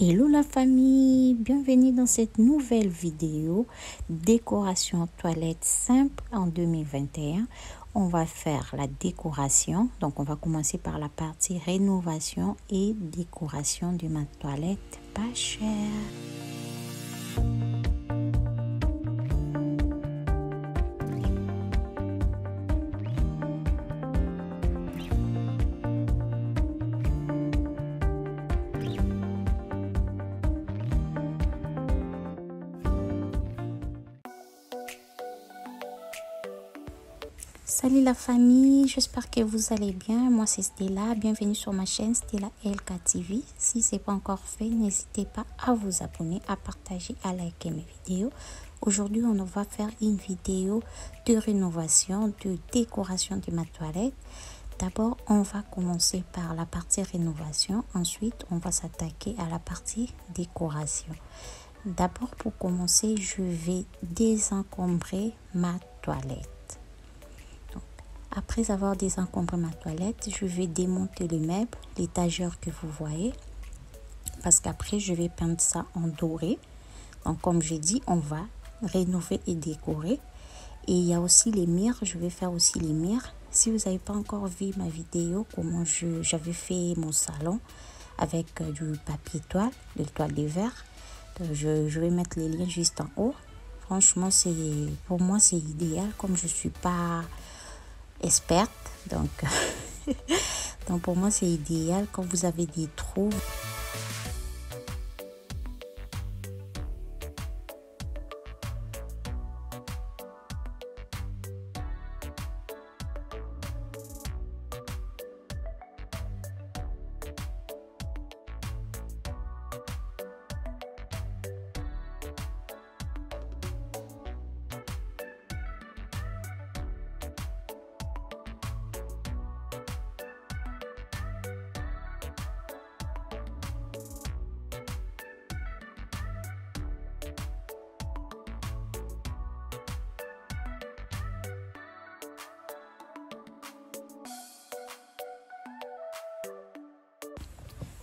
Hello la famille, bienvenue dans cette nouvelle vidéo décoration toilette simple en 2021. On va faire la décoration, donc on va commencer par la partie rénovation et décoration de ma toilette pas chère. Salut la famille, j'espère que vous allez bien. Moi c'est Stella, bienvenue sur ma chaîne Stella LK TV. Si ce n'est pas encore fait, n'hésitez pas à vous abonner, à partager, à liker mes vidéos. Aujourd'hui on va faire une vidéo de rénovation, de décoration de ma toilette. D'abord on va commencer par la partie rénovation, ensuite on va s'attaquer à la partie décoration. D'abord pour commencer, je vais désencombrer ma toilette. Après avoir désencombré ma toilette, je vais démonter le meuble, l'étagère que vous voyez, parce qu'après je vais peindre ça en doré. Donc comme j'ai dit, on va rénover et décorer. Et il y a aussi les murs, je vais faire aussi les murs. Si vous n'avez pas encore vu ma vidéo, comment j'avais fait mon salon avec du papier toile, de toile de verre, je vais mettre les liens juste en haut. Franchement, pour moi c'est idéal, comme je suis pas experte, donc pour moi c'est idéal quand vous avez des trous.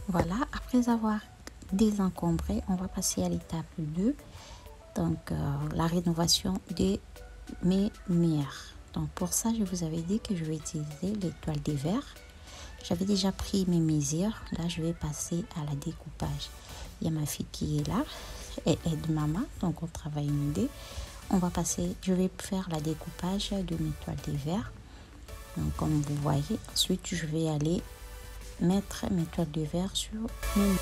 Voilà, après avoir désencombré, on va passer à l'étape 2, donc la rénovation de mes murs. Donc pour ça, je vous avais dit que je vais utiliser les toiles de verre. J'avais déjà pris mes mesures, là je vais passer à la découpage. Il y a ma fille qui est là, elle aide maman, donc on travaille une idée. On va passer, je vais faire la découpage de mes toiles de verre. Donc comme vous voyez, ensuite je vais aller mettre mes toiles de verre sur mes murs.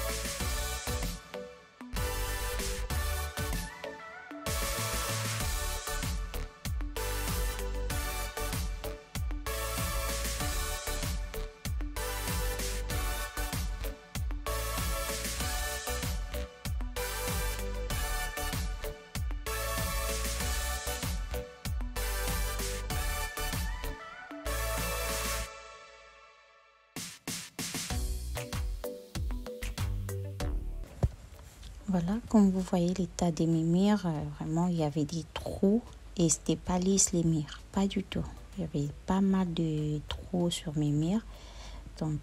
Voilà, comme vous voyez l'état de mes murs, vraiment il y avait des trous et c'était pas lisse les murs, pas du tout. Il y avait pas mal de trous sur mes murs. Donc,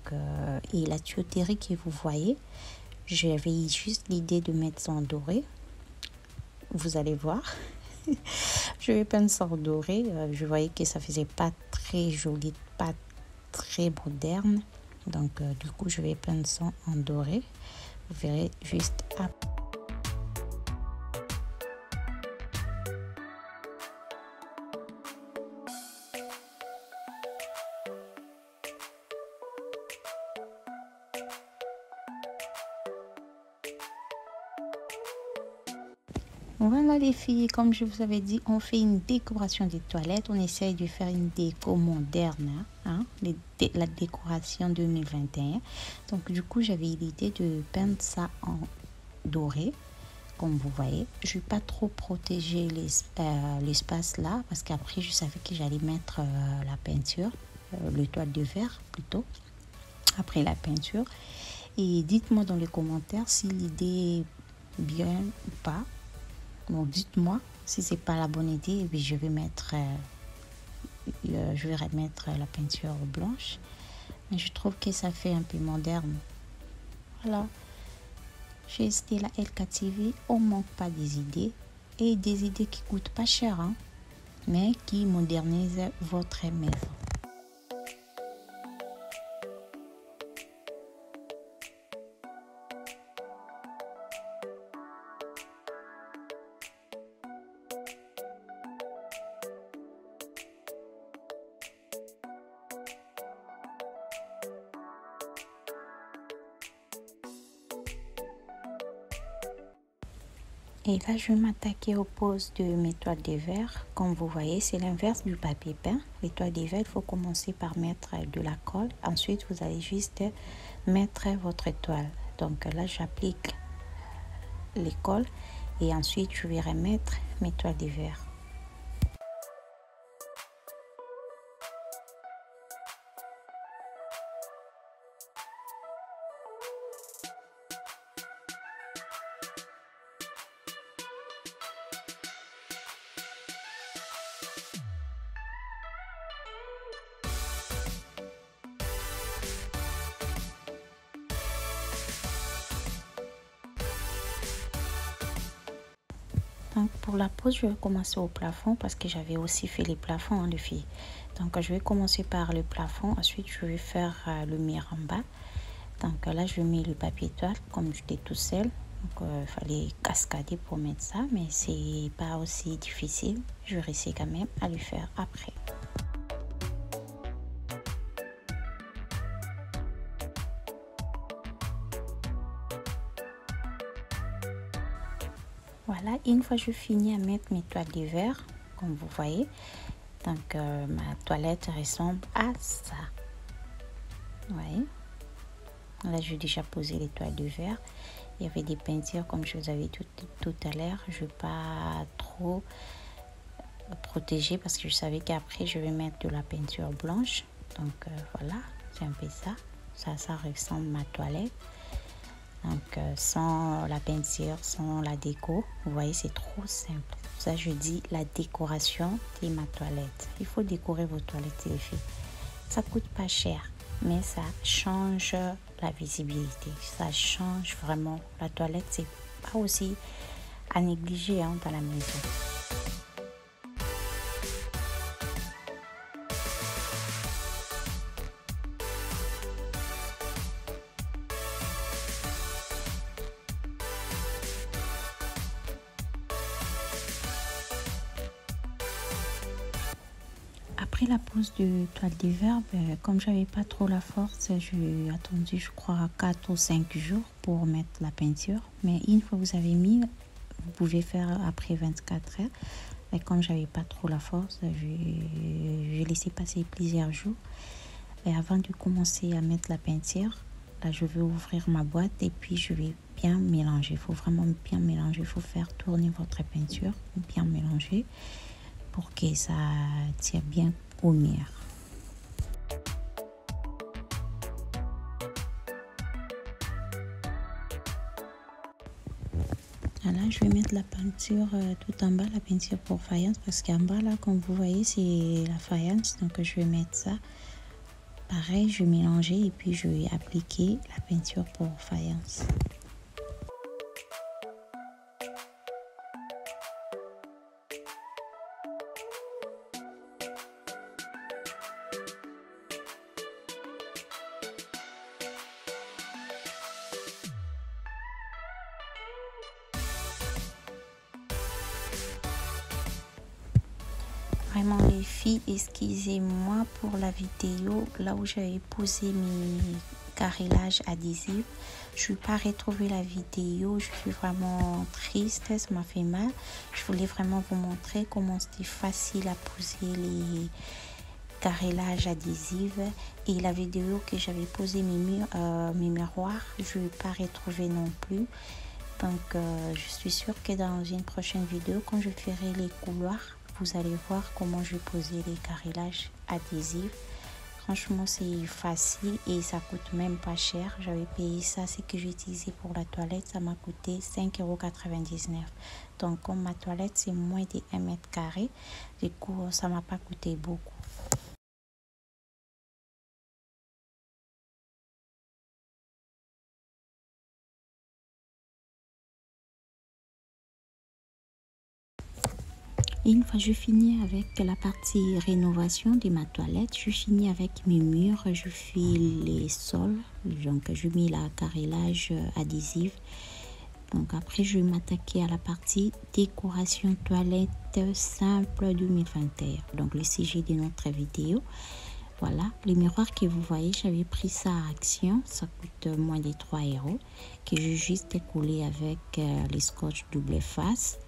et la tuyauterie que vous voyez, j'avais juste l'idée de mettre ça en doré. Vous allez voir. Je vais peindre ça en doré. Je voyais que ça faisait pas très joli, pas très moderne. Donc, du coup, je vais peindre ça en doré. Vous verrez juste après. Voilà les filles, comme je vous avais dit, on fait une décoration des toilettes. On essaye de faire une déco moderne, la décoration 2021. Donc du coup, j'avais l'idée de peindre ça en doré, comme vous voyez. Je ne vais pas trop protéger l'espace là, parce qu'après, je savais que j'allais mettre la peinture, le toile de verre plutôt, après la peinture. Et dites-moi dans les commentaires si l'idée est bien ou pas. Donc dites-moi si c'est pas la bonne idée, et puis je vais remettre la peinture blanche. Mais je trouve que ça fait un peu moderne. Voilà. Chez Stella LKTV, on ne manque pas des idées et des idées qui coûtent pas cher, hein, mais qui modernisent votre maison. Et là, je vais m'attaquer aux poses de mes toiles de verre. Comme vous voyez, c'est l'inverse du papier peint. Les toiles de verre, il faut commencer par mettre de la colle. Ensuite, vous allez juste mettre votre toile. Donc là, j'applique les colles et ensuite, je vais remettre mes toiles de verre. Donc pour la pose, je vais commencer au plafond parce que j'avais aussi fait les plafonds, hein, les filles. Donc je vais commencer par le plafond, ensuite je vais faire le mur en bas. Donc là je mets le papier toile comme j'étais tout seul. Donc il fallait cascader pour mettre ça, mais c'est pas aussi difficile. Je vais essayer quand même à le faire après. Voilà, une fois je finis à mettre mes toiles de verre, comme vous voyez, donc ma toilette ressemble à ça. Vous voyez, là j'ai déjà posé les toiles de verre. Il y avait des peintures comme je vous avais dit tout à l'heure. Je ne vais pas trop protéger parce que je savais qu'après je vais mettre de la peinture blanche. Donc voilà, c'est un peu ça. Ça ressemble à ma toilette. Donc sans la peinture, sans la déco, vous voyez, c'est trop simple. Ça, je dis la décoration de ma toilette. Il faut décorer vos toilettes, les filles. Ça coûte pas cher, mais ça change la visibilité. Ça change vraiment. La toilette, c'est pas aussi à négliger, hein, dans la maison. Après la pose de toile de verre, comme j'avais pas trop la force, j'ai attendu, je crois, 4 ou 5 jours pour mettre la peinture. Mais une fois que vous avez mis, vous pouvez faire après 24 heures. Et comme j'avais pas trop la force, j'ai laissé passer plusieurs jours. Et avant de commencer à mettre la peinture, là, je vais ouvrir ma boîte et puis je vais bien mélanger. Il faut vraiment bien mélanger. Il faut faire tourner votre peinture, bien mélanger, pour que ça tire bien au mur. Voilà, je vais mettre la peinture tout en bas, la peinture pour faïence, parce qu'en bas là, comme vous voyez, c'est la faïence. Donc je vais mettre ça. Pareil, je vais mélanger et puis je vais appliquer la peinture pour faïence. Vraiment les filles, excusez-moi pour la vidéo là où j'avais posé mes carrellages adhésifs. Je n'ai pas retrouvé la vidéo, je suis vraiment triste, ça m'a fait mal. Je voulais vraiment vous montrer comment c'était facile à poser les carrellages adhésifs. Et la vidéo que j'avais posé mes miroirs, je n'ai pas retrouvé non plus. Donc je suis sûre que dans une prochaine vidéo, quand je ferai les couloirs, vous allez voir comment je vais poser les carrellages adhésifs. Franchement, c'est facile et ça coûte même pas cher. J'avais payé ça, ce que j'ai utilisé pour la toilette, ça m'a coûté 5,99 €. Donc, comme ma toilette, c'est moins de 1 mètre carré, du coup, ça m'a pas coûté beaucoup. Et une fois je finis avec la partie rénovation de ma toilette, je finis avec mes murs, je fais les sols, donc je mets la carrelage adhésif. Donc après je vais m'attaquer à la partie décoration toilette simple 2021. Donc le sujet de notre vidéo. Voilà, les miroirs que vous voyez, j'avais pris ça à Action, ça coûte moins de 3 €, que j'ai juste collé avec les scotch double face.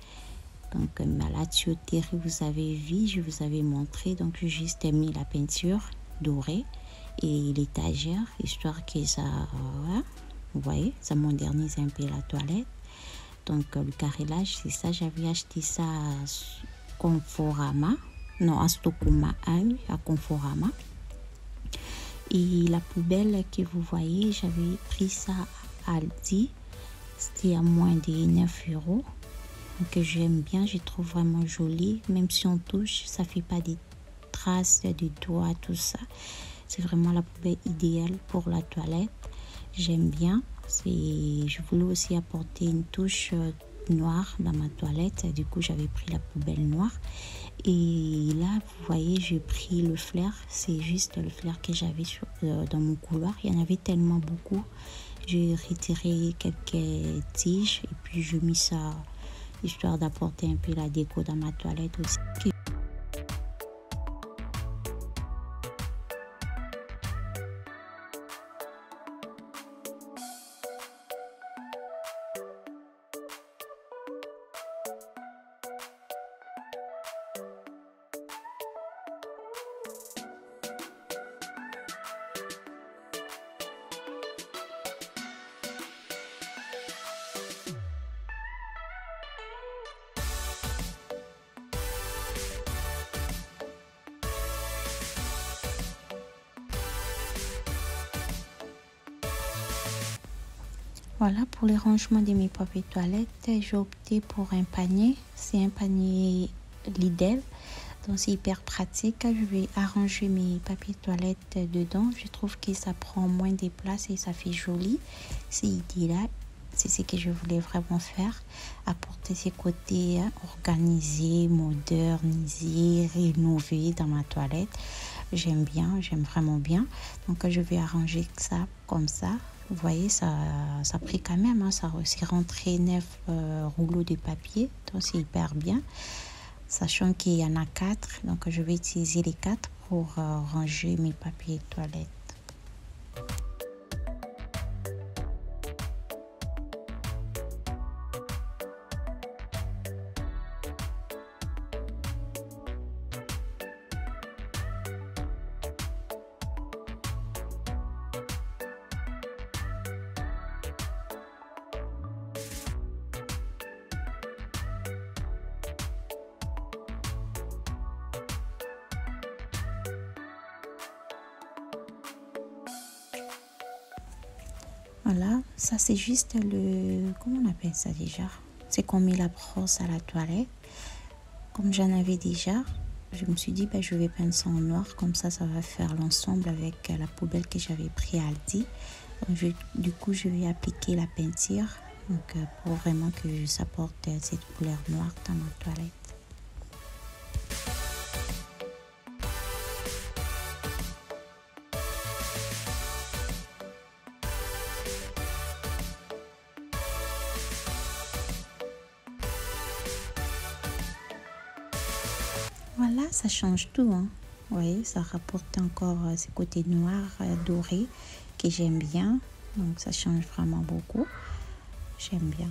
Donc la tuyauterie, vous avez vu, je vous avais montré, donc j'ai juste mis la peinture dorée et l'étagère, histoire que ça, vous voyez, ça modernise un peu la toilette. Donc le carrelage, c'est ça, j'avais acheté ça à Conforama, non à Stokuma 1, à Conforama. Et la poubelle que vous voyez, j'avais pris ça à Aldi. C'était à moins de 9 €. Que j'aime bien, je trouve vraiment joli. Même si on touche, ça fait pas des traces de doigts, tout ça. C'est vraiment la poubelle idéale pour la toilette. J'aime bien. Je voulais aussi apporter une touche noire dans ma toilette. Du coup, j'avais pris la poubelle noire. Et là, vous voyez, j'ai pris le flair. C'est juste le flair que j'avais dans mon couloir. Il y en avait tellement beaucoup. J'ai retiré quelques tiges et puis je mis ça, histoire d'apporter un peu la déco dans ma toilette aussi. Voilà, pour les rangements de mes papiers toilettes, j'ai opté pour un panier. C'est un panier Lidl, donc c'est hyper pratique. Je vais arranger mes papiers toilettes dedans. Je trouve que ça prend moins de place et ça fait joli. C'est idéal. C'est ce que je voulais vraiment faire, apporter ces côtés organisés, modernisés, rénovés dans ma toilette. J'aime bien, j'aime vraiment bien. Donc je vais arranger ça comme ça. Vous voyez, ça a pris quand même, ça s'est rentré 9 rouleaux de papier, donc c'est hyper bien. Sachant qu'il y en a 4, donc je vais utiliser les 4 pour ranger mes papiers toilettes. Voilà, ça c'est juste comment on appelle ça déjà? C'est qu'on met la brosse à la toilette. Comme j'en avais déjà, je me suis dit, je vais peindre ça en noir. Comme ça va faire l'ensemble avec la poubelle que j'avais pris à Aldi. Donc, du coup, je vais appliquer la peinture donc, pour vraiment que ça porte cette couleur noire dans ma toilette. Voilà, ça change tout, hein. Vous voyez, ça rapporte encore ce côté noir, doré, que j'aime bien. Donc, ça change vraiment beaucoup. J'aime bien.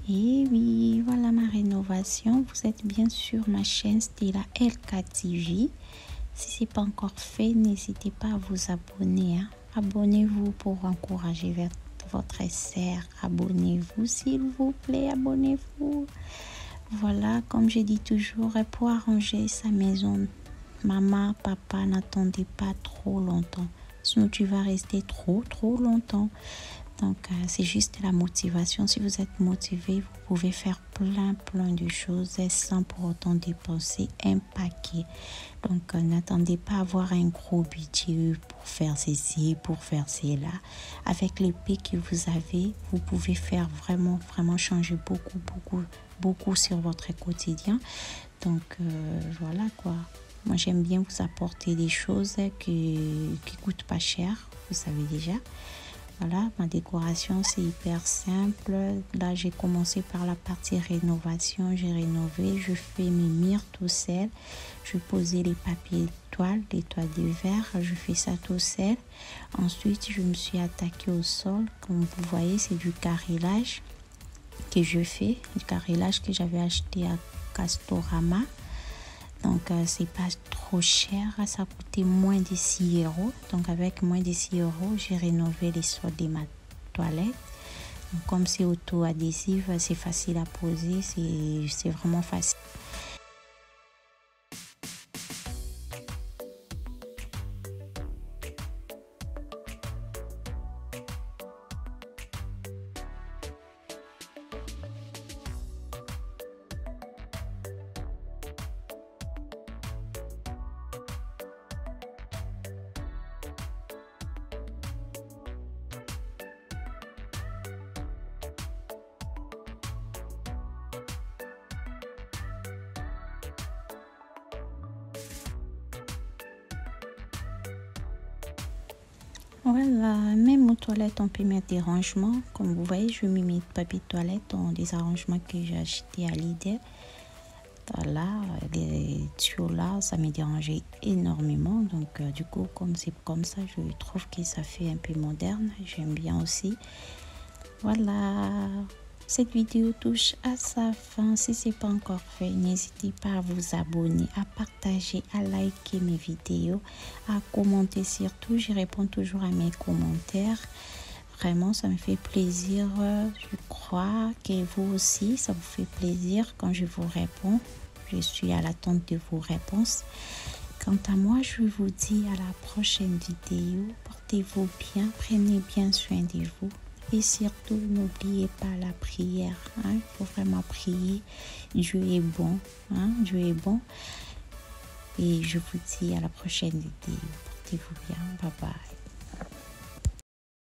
Et oui, voilà ma rénovation. Vous êtes bien sur ma chaîne Stella LK TV. Si ce n'est pas encore fait, n'hésitez pas à vous abonner. Abonnez-vous pour encourager votre sœur. Abonnez-vous s'il vous plaît, abonnez-vous. Voilà, comme je dis toujours, pour arranger sa maison, maman, papa, n'attendez pas trop longtemps. Sinon, tu vas rester trop longtemps. Donc, c'est juste la motivation. Si vous êtes motivé, vous pouvez faire plein de choses sans pour autant dépenser un paquet. Donc, n'attendez pas à avoir un gros budget pour faire ceci, pour faire cela. Avec l'épée que vous avez, vous pouvez faire vraiment changer beaucoup sur votre quotidien. Donc, voilà quoi. Moi, j'aime bien vous apporter des choses qui coûtent pas cher, vous savez déjà. Voilà, ma décoration, c'est hyper simple. Là, j'ai commencé par la partie rénovation. J'ai rénové, je fais mes murs tout seul. Je posais les papiers toiles, les toiles de verre. Je fais ça tout seul. Ensuite, je me suis attaquée au sol. Comme vous voyez, c'est du carrelage que je fais. Du carrelage que j'avais acheté à Castorama. Donc, c'est pas trop cher. Ça coûtait moins de 6 euros. Donc, avec moins de 6 euros, j'ai rénové les sols de ma toilette. Donc, comme c'est auto-adhésif, c'est facile à poser. C'est vraiment facile. Voilà, même aux toilettes, on peut mettre des rangements. Comme vous voyez, je mets mes papiers de toilette dans des arrangements que j'ai achetés à Lidl. Voilà, les tuyaux là, ça me dérangeait énormément. Donc, du coup, comme c'est comme ça, je trouve que ça fait un peu moderne. J'aime bien aussi. Voilà. Cette vidéo touche à sa fin. Si ce n'est pas encore fait, n'hésitez pas à vous abonner, à partager, à liker mes vidéos, à commenter surtout. Je réponds toujours à mes commentaires. Vraiment, ça me fait plaisir. Je crois que vous aussi, ça vous fait plaisir quand je vous réponds. Je suis à l'attente de vos réponses. Quant à moi, je vous dis à la prochaine vidéo. Portez-vous bien, prenez bien soin de vous. Et surtout, n'oubliez pas la prière. Il faut vraiment prier. Dieu est bon. Dieu est bon. Et je vous dis à la prochaine vidéo. Portez-vous bien. Bye bye.